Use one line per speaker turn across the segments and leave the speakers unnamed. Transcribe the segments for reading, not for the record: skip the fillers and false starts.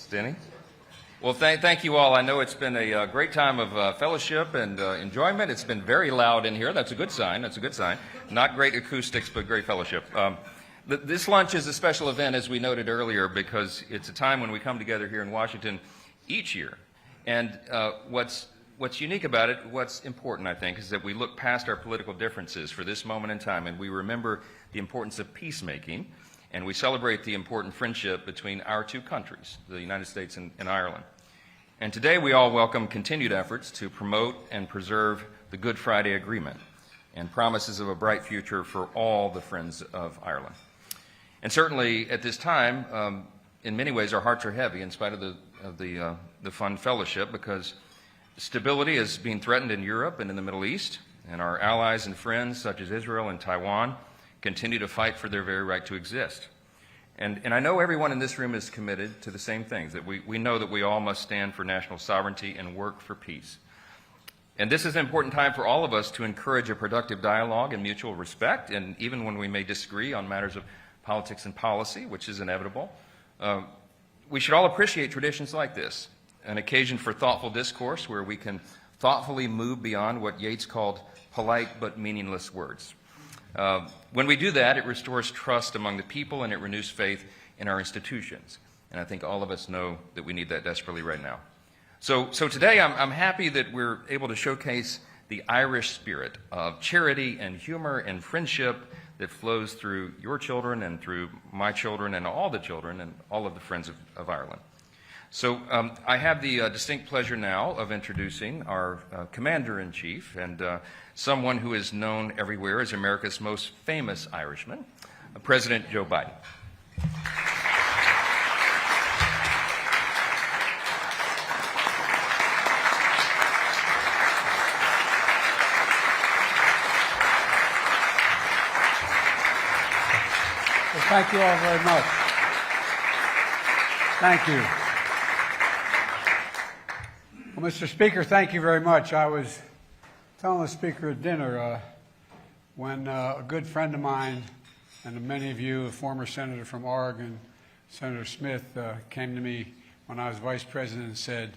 Denny. Well, thank you all. I know it's been a great time of fellowship and enjoyment. It's been very loud in here. That's a good sign. That's a good sign. Not great acoustics, but great fellowship. This lunch is a special event, as we noted earlier, because it's a time when we come together here in Washington each year. And what's unique about it, what's important, I think, is that we look past our political differences for this moment in time, and we remember the importance of peacemaking, and we celebrate the important friendship between our two countries, the United States and Ireland. And today we all welcome continued efforts to promote and preserve the Good Friday Agreement and promises of a bright future for all the Friends of Ireland. And certainly at this time, in many ways, our hearts are heavy in spite of the fun fellowship, because stability is being threatened in Europe and in the Middle East, and our allies and friends such as Israel and Taiwan continue to fight for their very right to exist. And I know everyone in this room is committed to the same things, that we know that we all must stand for national sovereignty and work for peace. And this is an important time for all of us to encourage a productive dialogue and mutual respect, and even when we may disagree on matters of politics and policy, which is inevitable, we should all appreciate traditions like this, an occasion for thoughtful discourse where we can thoughtfully move beyond what Yeats called polite but meaningless words. When we do that, it restores trust among the people and it renews faith in our institutions. And I think all of us know that we need that desperately right now. So today I'm happy that we're able to showcase the Irish spirit of charity and humor and friendship that flows through your children and through my children and all the children and all of the Friends of Ireland. So I have the distinct pleasure now of introducing our Commander-in-Chief and someone who is known everywhere as America's most famous Irishman, President Joe Biden.
Well, thank you all very much. Thank you. Well, Mr. Speaker, thank you very much. I was telling the Speaker at dinner when a good friend of mine, and many of you, a former senator from Oregon, Senator Smith, came to me when I was Vice President and said,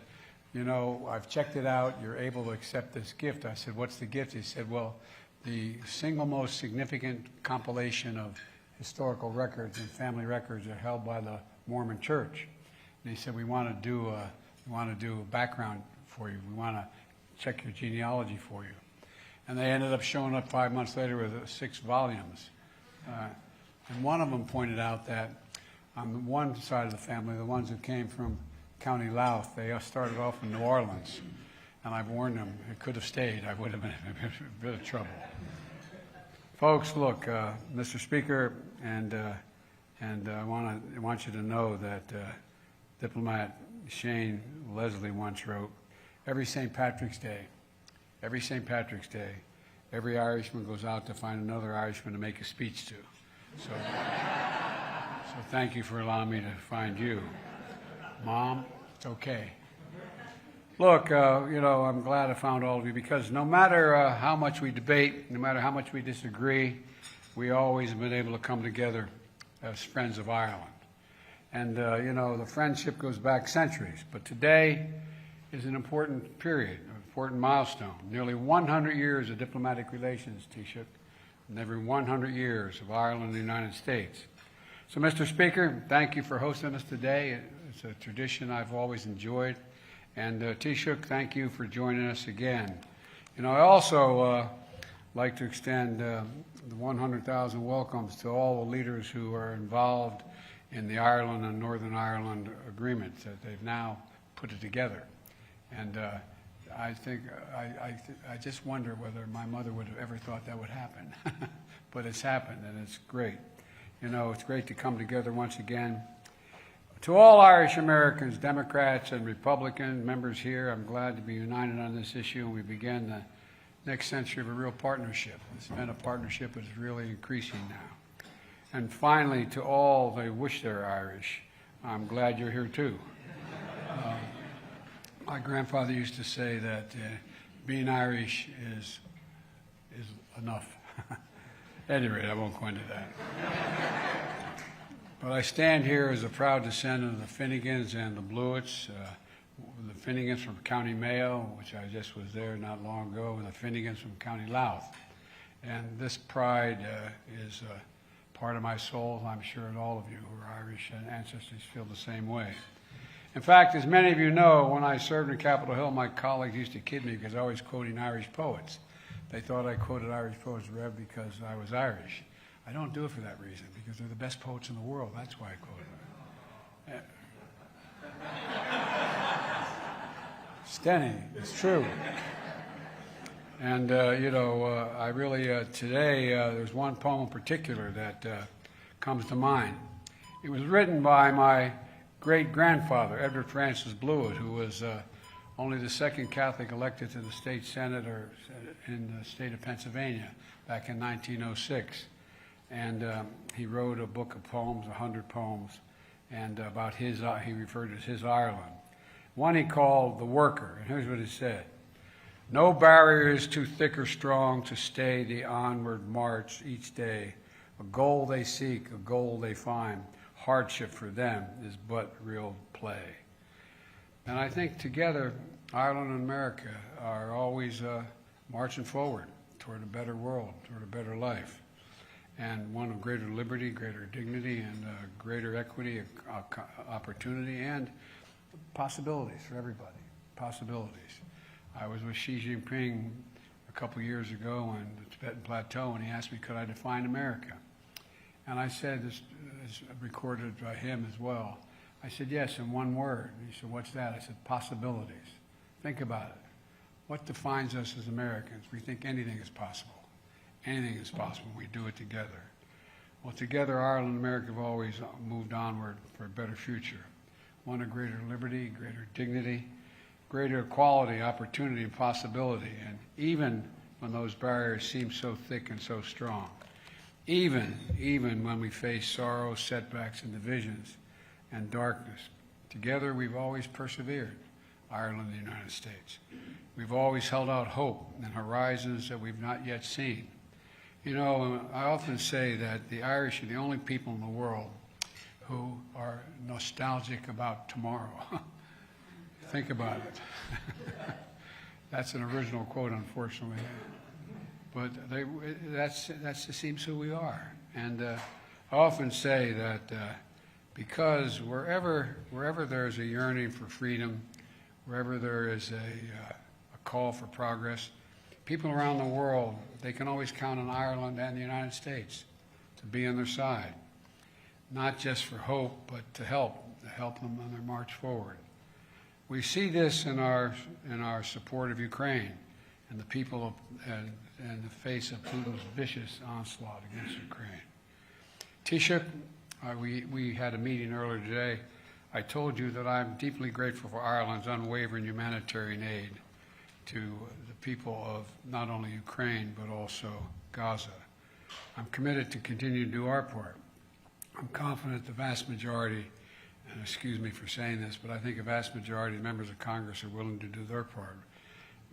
you know, I've checked it out, you're able to accept this gift. I said, what's the gift? He said, well, the single most significant compilation of historical records and family records are held by the Mormon Church. And he said, we want to do a background for you. We want to check your genealogy for you. And they ended up showing up 5 months later with 6 volumes. And one of them pointed out that on the one side of the family, the ones who came from County Louth, they started off in New Orleans. And I warned them, it could have stayed. I would have been in a bit of trouble. Folks, look, Mr. Speaker, and I want you to know that diplomat Shane Leslie once wrote, every St. Patrick's Day, every Irishman goes out to find another Irishman to make a speech to. So thank you for allowing me to find you. Mom, it's okay. Look, you know, I'm glad I found all of you, because no matter how much we debate, no matter how much we disagree, we always have been able to come together as Friends of Ireland. And, you know, the friendship goes back centuries, but today is an important period, an important milestone. Nearly 100 years of diplomatic relations, Taoiseach, and every 100 years of Ireland and the United States. So, Mr. Speaker, thank you for hosting us today. It's a tradition I've always enjoyed. And Taoiseach, thank you for joining us again. You know, I also like to extend the 100,000 welcomes to all the leaders who are involved in the Ireland and Northern Ireland agreement that they've now put it together. And I think, I just wonder whether my mother would have ever thought that would happen. But it's happened, and it's great. You know, it's great to come together once again. To all Irish Americans, Democrats and Republican members here, I'm glad to be united on this issue, and we begin the next century of a real partnership. It's been a partnership that's really increasing now. And finally, to all they wish they're Irish, I'm glad you're here too. My grandfather used to say that being Irish is enough. At any rate, I won't go into that. But I stand here as a proud descendant of the Finnegans and the Blewitts, the Finnegans from County Mayo, which I just was there not long ago, and the Finnegans from County Louth. And this pride is part of my soul. I'm sure that all of you who are Irish ancestors feel the same way. In fact, as many of you know, when I served in Capitol Hill, my colleagues used to kid me because I was quoting Irish poets. They thought I quoted Irish poets, Rev, because I was Irish. I don't do it for that reason, because they're the best poets in the world. That's why I quoted them. Stenny, it's true. And, I really, today, there's one poem in particular that comes to mind. It was written by my great-grandfather, Edward Francis Blewett, who was only the second Catholic elected to the state senate in the state of Pennsylvania back in 1906. And he wrote a book of poems, 100 poems, and about he referred to as his Ireland. One he called The Worker, and here's what it said. No barrier is too thick or strong to stay the onward march each day. A goal they seek, a goal they find. Hardship for them is but real play. And I think together, Ireland and America are always marching forward toward a better world, toward a better life, and one of greater liberty, greater dignity, and greater equity, opportunity, and possibilities for everybody, possibilities. I was with Xi Jinping a couple years ago on the Tibetan Plateau, and he asked me, could I define America? And I said, this is recorded by him as well. I said, yes, in one word. And he said, what's that? I said, possibilities. Think about it. What defines us as Americans? We think anything is possible. Anything is possible. We do it together. Well, together, Ireland and America have always moved onward for a better future. One of greater liberty, greater dignity, greater equality, opportunity, and possibility. And even when those barriers seem so thick and so strong, even when we face sorrow, setbacks, and divisions, and darkness, together we've always persevered, Ireland and the United States. We've always held out hope and horizons that we've not yet seen. You know, I often say that the Irish are the only people in the world who are nostalgic about tomorrow. Think about it. That's an original quote, unfortunately. But that just seems who we are. And I often say that because wherever there's a yearning for freedom, wherever there is a call for progress, people around the world, they can always count on Ireland and the United States to be on their side, not just for hope, but to help them on their march forward. We see this in our support of Ukraine and the people in the face of Putin's vicious onslaught against Ukraine. Taoiseach, we had a meeting earlier today. I told you that I'm deeply grateful for Ireland's unwavering humanitarian aid to the people of not only Ukraine, but also Gaza. I'm committed to continue to do our part. I'm confident the vast majority, and excuse me for saying this, but I think a vast majority of members of Congress are willing to do their part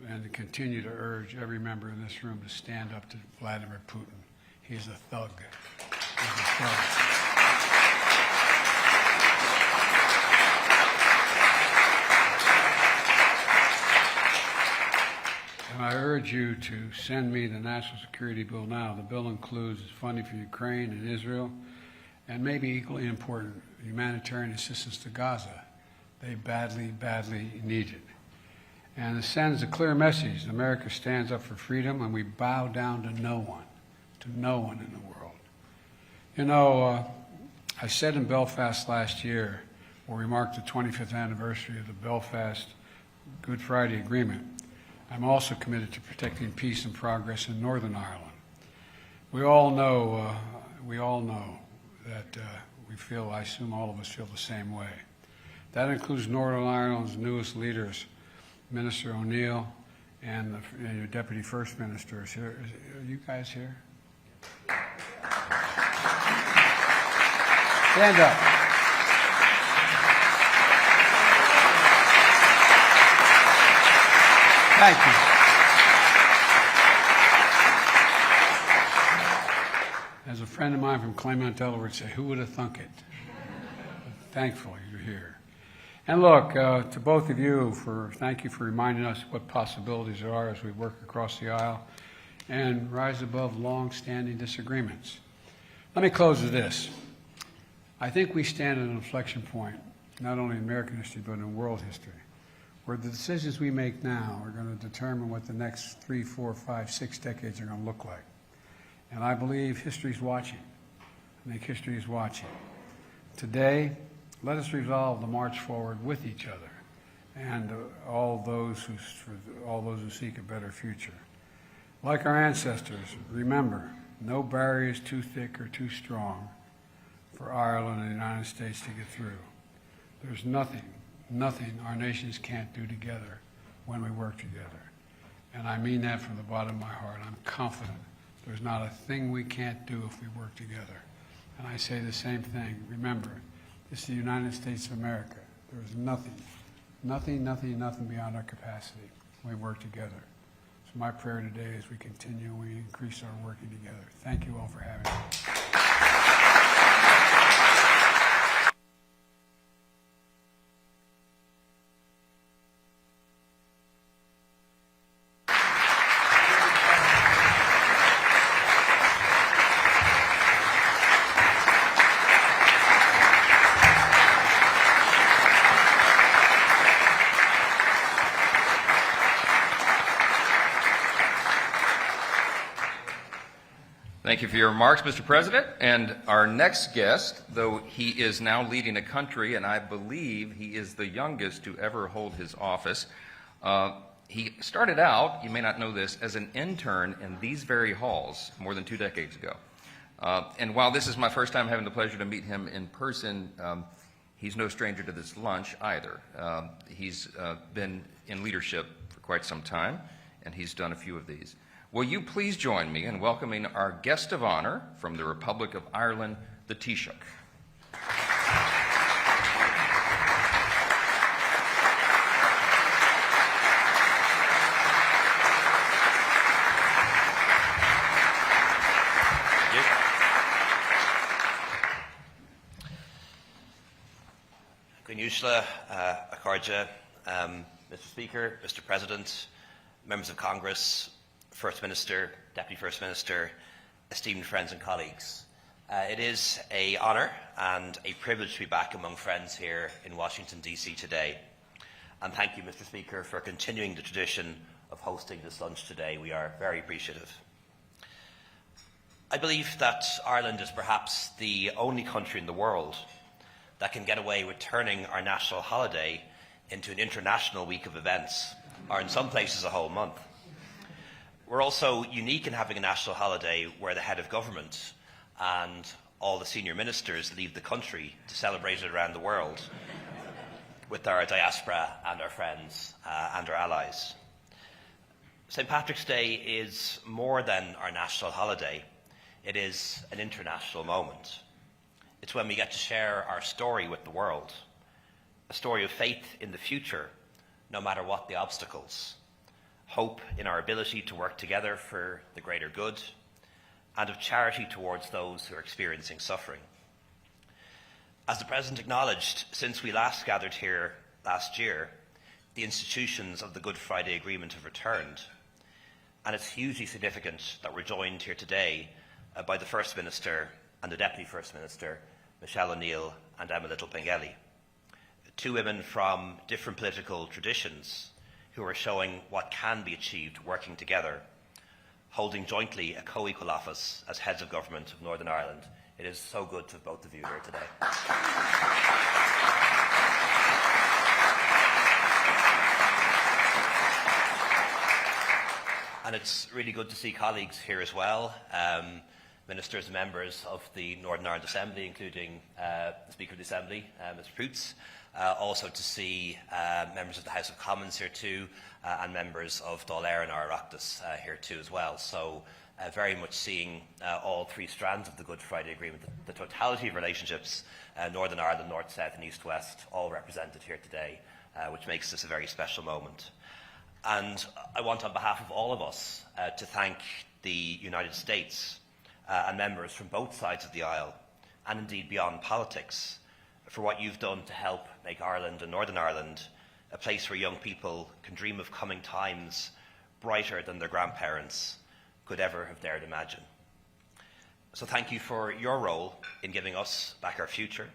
and to continue to urge every member in this room to stand up to Vladimir Putin. He's a thug. He's a thug. And I urge you to send me the National Security Bill now. The bill includes funding for Ukraine and Israel, and maybe equally important, humanitarian assistance to Gaza. They badly, badly need it. And it sends a clear message. America stands up for freedom, and we bow down to no one in the world. You know, I said in Belfast last year, where we marked the 25th anniversary of the Belfast Good Friday Agreement, I'm also committed to protecting peace and progress in Northern Ireland. We all know that we feel, I assume all of us feel the same way. That includes Northern Ireland's newest leaders, Minister O'Neill and your Deputy First Minister is here. Are you guys here? Stand up. Thank you. As a friend of mine from Claymont, Delaware would say, who would have thunk it? thankfully you're here. And look, to both of you, thank you for reminding us what possibilities there are as we work across the aisle and rise above long-standing disagreements. Let me close with this. I think we stand at an inflection point, not only in American history, but in world history, where the decisions we make now are going to determine what the next 3, 4, 5, 6 decades are going to look like. And I believe history's watching. I think history is watching. Today, let us resolve the march forward with each other and all those who seek a better future. Like our ancestors, remember, no barrier is too thick or too strong for Ireland and the United States to get through. There's nothing our nations can't do together when we work together. And I mean that from the bottom of my heart. I'm confident there's not a thing we can't do if we work together. And I say the same thing. Remember, this is the United States of America. There's nothing beyond our capacity when we work together. So my prayer today is we continue, we increase our working together. Thank you all for having me.
Thank you for your remarks, Mr. President. And our next guest, though he is now leading a country, and I believe he is the youngest to ever hold his office, he started out, you may not know this, as an intern in these very halls more than 2 decades ago. And while this is my first time having the pleasure to meet him in person, he's no stranger to this lunch either. He's been in leadership for quite some time, and he's done a few of these. Will you please join me in welcoming our guest of honor from the Republic of Ireland, the Taoiseach.
Gwyniushla, Acharja, Mr. Speaker, Mr. President, members of Congress, First Minister, Deputy First Minister, esteemed friends and colleagues. It is an honour and a privilege to be back among friends here in Washington, D.C. today. And thank you, Mr. Speaker, for continuing the tradition of hosting this lunch today. We are very appreciative. I believe that Ireland is perhaps the only country in the world that can get away with turning our national holiday into an international week of events, or in some places a whole month. We're also unique in having a national holiday where the head of government and all the senior ministers leave the country to celebrate it around the world with our diaspora and our friends and our allies. St. Patrick's Day is more than our national holiday. It is an international moment. It's when we get to share our story with the world, a story of faith in the future, no matter what the obstacles, hope in our ability to work together for the greater good, and of charity towards those who are experiencing suffering. As the President acknowledged, since we last gathered here last year, the institutions of the Good Friday Agreement have returned, and it's hugely significant that we're joined here today by the First Minister and the Deputy First Minister, Michelle O'Neill and Emma Little-Pengelly, two women from different political traditions who are showing what can be achieved working together, holding jointly a co-equal office as heads of government of Northern Ireland. It is so good to have both of you here today. And it's really good to see colleagues here as well, ministers and members of the Northern Ireland Assembly, including the Speaker of the Assembly, Mr. Poots. Also to see members of the House of Commons here too, and members of Dáil Éireann our Oireachtas here too as well. So very much seeing all three strands of the Good Friday Agreement, the totality of relationships, Northern Ireland, North, South and East, West, all represented here today, which makes this a very special moment. And I want on behalf of all of us to thank the United States and members from both sides of the aisle, and indeed beyond politics, for what you've done to help make Ireland and Northern Ireland a place where young people can dream of coming times brighter than their grandparents could ever have dared imagine. So thank you for your role in giving us back our future.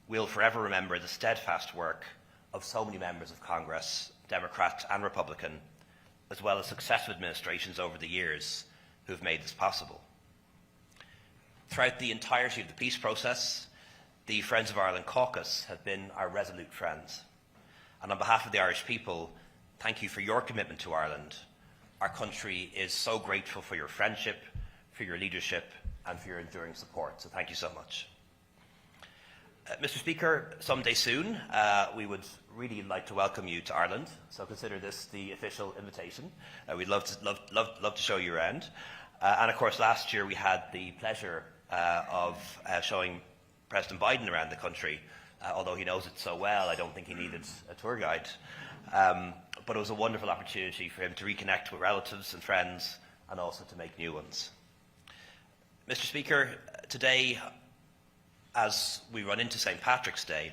We'll forever remember the steadfast work of so many members of Congress, Democrat and Republican, as well as successive administrations over the years who have made this possible. Throughout the entirety of the peace process, the Friends of Ireland caucus have been our resolute friends. And on behalf of the Irish people, thank you for your commitment to Ireland. Our country is so grateful for your friendship, for your leadership, and for your enduring support. So thank you so much. Mr. Speaker, someday soon, we would really like to welcome you to Ireland. So consider this the official invitation. We'd love to show you around. And of course, last year we had the pleasure of showing President Biden around the country. Although he knows it so well, I don't think he needed a tour guide. But it was a wonderful opportunity for him to reconnect with relatives and friends and also to make new ones. Mr. Speaker, today, as we run into St. Patrick's Day,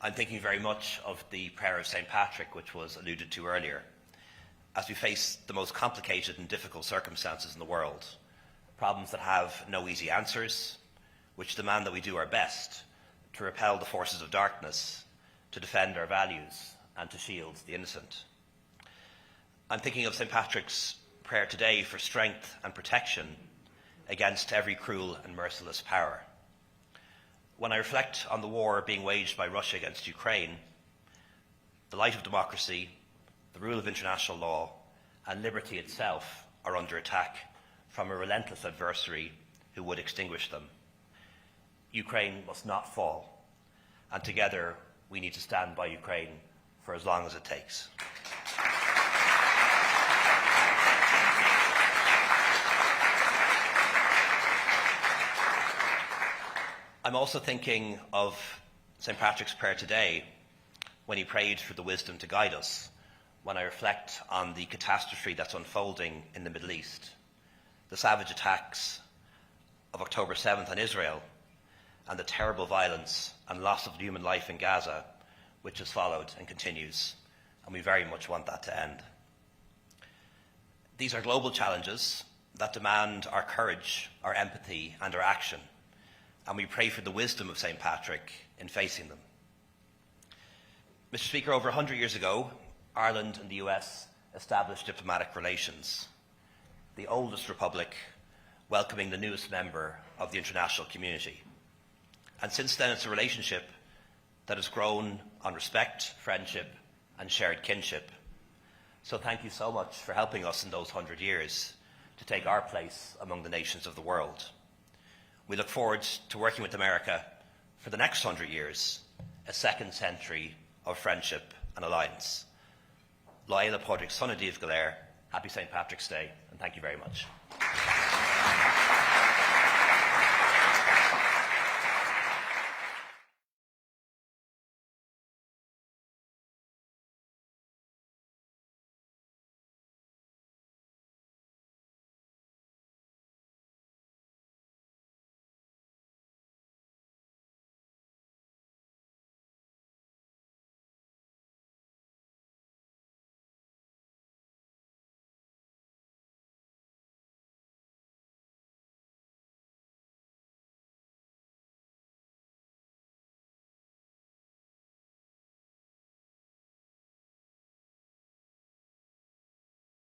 I'm thinking very much of the prayer of St. Patrick, which was alluded to earlier, as we face the most complicated and difficult circumstances in the world, problems that have no easy answers, which demand that we do our best to repel the forces of darkness, to defend our values, and to shield the innocent. I'm thinking of St. Patrick's prayer today for strength and protection against every cruel and merciless power. When I reflect on the war being waged by Russia against Ukraine, the light of democracy, the rule of international law, and liberty itself are under attack from a relentless adversary who would extinguish them. Ukraine must not fall, and together we need to stand by Ukraine for as long as it takes. I'm also thinking of St. Patrick's prayer today when he prayed for the wisdom to guide us, when I reflect on the catastrophe that's unfolding in the Middle East, the savage attacks of October 7th on Israel, and the terrible violence and loss of human life in Gaza, which has followed and continues, and we very much want that to end. These are global challenges that demand our courage, our empathy, and our action, and we pray for the wisdom of St. Patrick in facing them. Mr. Speaker, over 100 years ago, Ireland and the US established diplomatic relations, the oldest republic welcoming the newest member of the international community. And since then, it's a relationship that has grown on respect, friendship, and shared kinship. So thank you so much for helping us in those 100 years to take our place among the nations of the world. We look forward to working with America for the next 100 years, a second century of friendship and alliance. Laila Podrick, son of Díomh Gallair, happy St. Patrick's Day, and thank you very much.